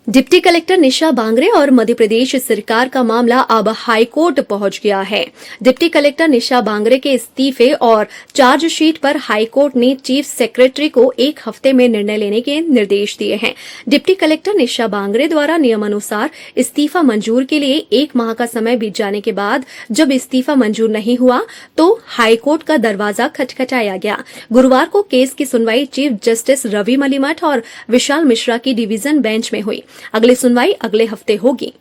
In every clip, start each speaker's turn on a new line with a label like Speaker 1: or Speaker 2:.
Speaker 1: Deputy collector निशा बांगरे और मध्य प्रदेश सरकार का मामला अब हाईकोर्ट पहुंच गया है। डिप्टी कलेक्टर निशा बांगरे के इस्तीफे और चार्जशीट पर हाईकोर्ट ने चीफ सेक्रेटरी को 1 हफ्ते में निर्णय लेने के निर्देश दिए हैं। डिप्टी कलेक्टर निशा बांगरे द्वारा नियमानुसार इस्तीफा मंजूर के लिए 1 माह का समय बीत जाने के बाद जब इस्तीफा मंजूर नहीं हुआ तो हाईकोर्ट का दरवाजा खटखटाया गया। गुरुवार को केस की सुनवाई चीफ जस्टिस रवि मलिमठ और विशाल मिश्रा की डिवीजन बेंच में हुई। अगली सुनवाई अगले हफ्ते होगी।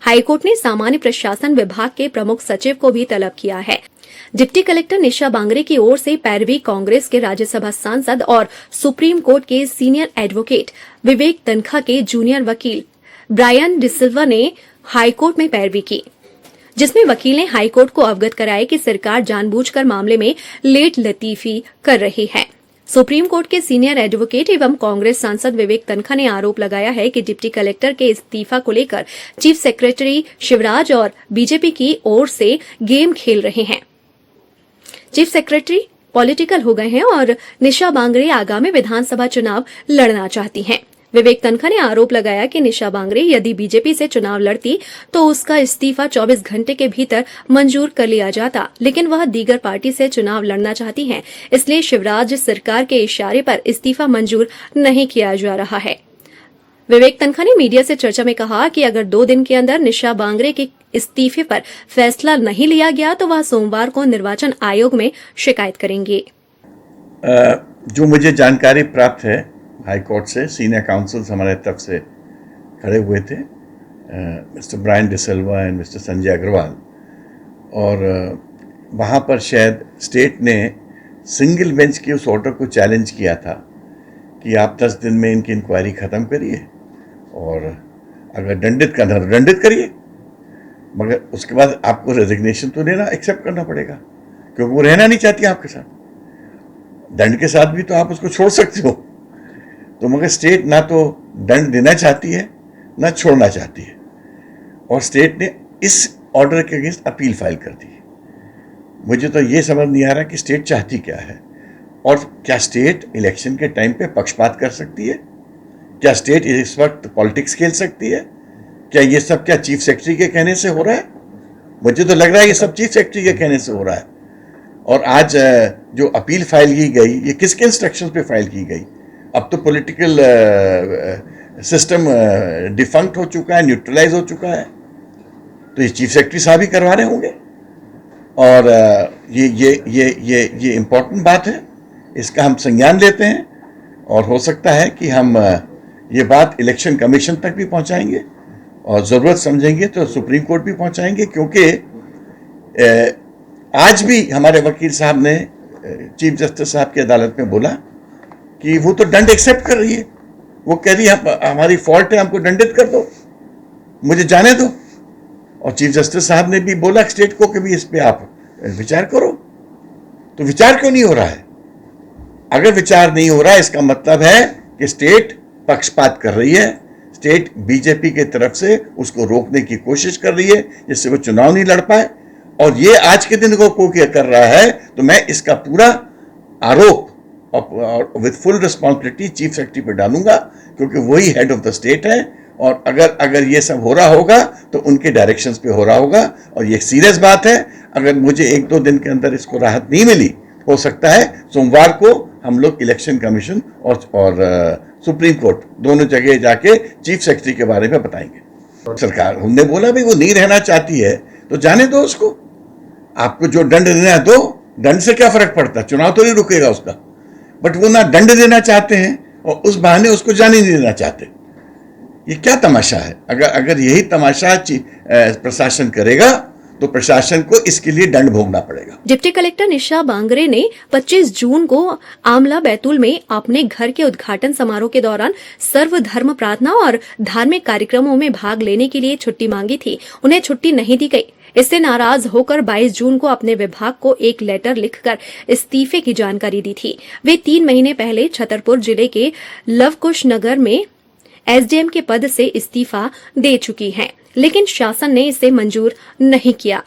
Speaker 1: हाईकोर्ट ने सामान्य प्रशासन विभाग के प्रमुख सचिव को भी तलब किया है। डिप्टी कलेक्टर निशा बांगरे की ओर से पैरवी कांग्रेस के राज्यसभा सांसद और सुप्रीम कोर्ट के सीनियर एडवोकेट विवेक तनखा के जूनियर वकील ब्रायन डिसिल्वा ने हाईकोर्ट में पैरवी की, जिसमें वकील ने हाईकोर्ट को अवगत कराया कि सरकार जानबूझकर मामले में लेट लतीफी कर रही है। सुप्रीम कोर्ट के सीनियर एडवोकेट एवं कांग्रेस सांसद विवेक तनखा ने आरोप लगाया है कि डिप्टी कलेक्टर के इस्तीफा को लेकर चीफ सेक्रेटरी शिवराज और बीजेपी की ओर से गेम खेल रहे हैं। चीफ सेक्रेटरी पॉलिटिकल हो गए हैं और निशा बांगरे आगामी विधानसभा चुनाव लड़ना चाहती हैं। विवेक तनखा ने आरोप लगाया कि निशा बांगरे यदि बीजेपी से चुनाव लड़ती तो उसका इस्तीफा 24 घंटे के भीतर मंजूर कर लिया जाता, लेकिन वह दीगर पार्टी से चुनाव लड़ना चाहती हैं, इसलिए शिवराज सरकार के इशारे पर इस्तीफा मंजूर नहीं किया जा रहा है। विवेक तनखा ने मीडिया से चर्चा में कहा कि अगर 2 दिन के अंदर निशा बांगरे के इस्तीफे पर फैसला नहीं लिया गया तो वह सोमवार को निर्वाचन आयोग में शिकायत करेंगे।
Speaker 2: जो मुझे जानकारी प्राप्त है हाई कोर्ट से, सीनियर काउंसिल्स हमारे तरफ से खड़े हुए थे, mister Brian D'Silva and mister Sanjay Agarwal, और वहाँ पर शायद स्टेट ने सिंगल बेंच के उस ऑर्डर को चैलेंज किया था कि आप 10 दिन में इनकी इंक्वायरी ख़त्म करिए और अगर दंडित करना तो दंडित करिए, मगर उसके बाद आपको रेजिग्नेशन तो लेना एक्सेप्ट करना पड़ेगा, क्योंकि वो रहना नहीं चाहती आपके साथ। दंड के साथ भी तो आप उसको छोड़ सकते हो, तो मगर स्टेट ना तो दंड देना चाहती है ना छोड़ना चाहती है, और स्टेट ने इस ऑर्डर के अगेंस्ट अपील फाइल कर दी। मुझे तो ये समझ नहीं आ रहा कि स्टेट चाहती क्या है, और क्या स्टेट इलेक्शन के टाइम पे पक्षपात कर सकती है? क्या स्टेट इस वक्त पॉलिटिक्स खेल सकती है? क्या ये सब क्या चीफ सेक्रेटरी के कहने से हो रहा है? मुझे तो लग रहा है ये सब चीफ सेक्रेटरी के कहने से हो रहा है। और आज जो अपील फाइल की गई, ये किसके इंस्ट्रक्शन पे फाइल की गई? अब तो पॉलिटिकल सिस्टम डिफंक्ट हो चुका है, न्यूट्रलाइज हो चुका है, तो ये चीफ सेक्रेटरी साहब ही करवा रहे होंगे। और ये इम्पोर्टेंट बात है, इसका हम संज्ञान लेते हैं, और हो सकता है कि हम ये बात इलेक्शन कमीशन तक भी पहुंचाएंगे और ज़रूरत समझेंगे तो सुप्रीम कोर्ट भी पहुंचाएंगे, क्योंकि आज भी हमारे वकील साहब ने चीफ जस्टिस साहब की अदालत में बोला कि वो तो दंड एक्सेप्ट कर रही है, वो कह रही है हमारी फॉल्ट है, हमको दंडित कर दो, मुझे जाने दो। और चीफ जस्टिस साहब ने भी बोला स्टेट को कि भी इस पे आप विचार करो। तो विचार क्यों नहीं हो रहा है? अगर विचार नहीं हो रहा है, इसका मतलब है कि स्टेट पक्षपात कर रही है, स्टेट बीजेपी की तरफ से उसको रोकने की कोशिश कर रही है जिससे वो चुनाव नहीं लड़ पाए, और ये आज के दिन को क्या कर रहा है। तो मैं इसका पूरा आरोप with full responsibility chief secretary पे डालूंगा, क्योंकि वही हेड ऑफ द स्टेट है, और अगर ये सब हो रहा होगा तो उनके डायरेक्शंस पे हो रहा होगा, और ये सीरियस बात है। अगर मुझे 1-2 दिन के अंदर इसको राहत नहीं मिली, हो सकता है सोमवार को हम लोग इलेक्शन कमीशन और सुप्रीम कोर्ट दोनों जगह जाके चीफ सेक्रेटरी के बारे में बताएंगे। सरकार हमने बोला भाई वो नहीं रहना चाहती है तो जाने दो उसको, आपको जो दंड देना है दो, दंड से क्या फर्क पड़ता है, चुनाव तो नहीं रुकेगा उसका। बट वो ना दंड देना चाहते हैं और उस बहाने उसको जाने नहीं देना चाहते। ये क्या तमाशा है? अगर यही तमाशा प्रशासन करेगा तो प्रशासन को इसके लिए दंड भोगना पड़ेगा।
Speaker 1: डिप्टी कलेक्टर निशा बांगरे ने 25 जून को आमला बैतूल में अपने घर के उद्घाटन समारोह के दौरान सर्वधर्म प्रार्थना और धार्मिक कार्यक्रमों में भाग लेने के लिए छुट्टी मांगी थी। उन्हें छुट्टी नहीं दी गई। इससे नाराज होकर 22 जून को अपने विभाग को एक लेटर लिखकर इस्तीफे की जानकारी दी थी। वे 3 महीने पहले छतरपुर जिले के लवकुश नगर में एसडीएम के पद से इस्तीफा दे चुकी हैं, लेकिन शासन ने इसे मंजूर नहीं किया।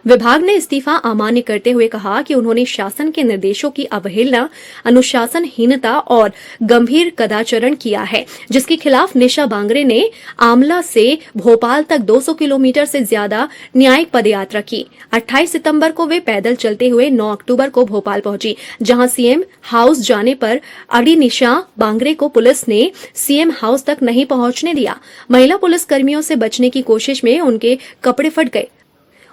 Speaker 1: विभाग ने इस्तीफा अमान्य करते हुए कहा कि उन्होंने शासन के निर्देशों की अवहेलना, अनुशासनहीनता और गंभीर कदाचरण किया है, जिसके खिलाफ निशा बांगरे ने आमला से भोपाल तक 200 किलोमीटर से ज्यादा न्यायिक पदयात्रा की। 28 सितंबर को वे पैदल चलते हुए 9 अक्टूबर को भोपाल पहुंची, जहां सीएम हाउस जाने पर अड़ी निशा बांगरे को पुलिस ने सीएम हाउस तक नहीं पहुंचने दिया। महिला पुलिस कर्मियों से बचने की कोशिश में उनके कपड़े फट गए।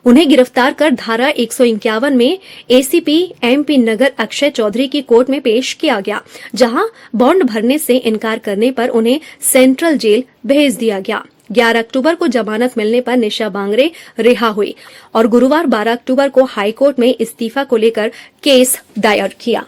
Speaker 1: उन्हें गिरफ्तार कर धारा 151 में एसीपी एमपी नगर अक्षय चौधरी की कोर्ट में पेश किया गया, जहां बॉन्ड भरने से इनकार करने पर उन्हें सेंट्रल जेल भेज दिया गया। 11 अक्टूबर को जमानत मिलने पर निशा बांगरे रिहा हुई और गुरुवार 12 अक्टूबर को हाईकोर्ट में इस्तीफा को लेकर केस दायर किया।